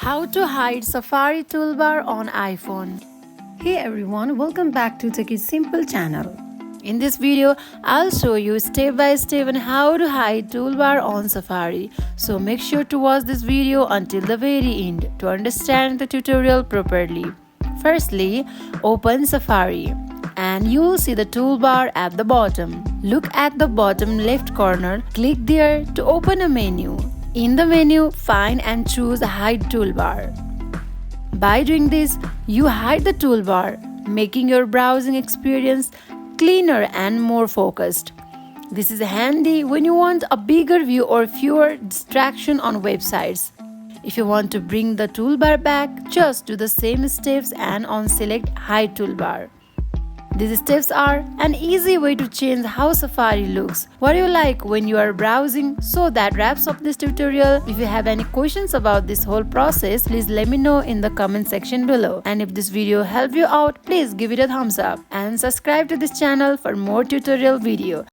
How to hide Safari toolbar on iPhone. Hey everyone, welcome back to Take It Simple channel. In this video, I'll show you step by step on how to hide toolbar on Safari. So make sure to watch this video until the very end to understand the tutorial properly. Firstly, open Safari and you'll see the toolbar at the bottom. Look at the bottom left corner, click there to open a menu. In the menu, find and choose Hide Toolbar. By doing this, you hide the toolbar, making your browsing experience cleaner and more focused. This is handy when you want a bigger view or fewer distractions on websites. If you want to bring the toolbar back, just do the same steps and select Hide Toolbar. These steps are an easy way to change how Safari looks. What do you like when you are browsing? So that wraps up this tutorial. If you have any questions about this whole process, please let me know in the comment section below. And if this video helped you out, please give it a thumbs up and subscribe to this channel for more tutorial video.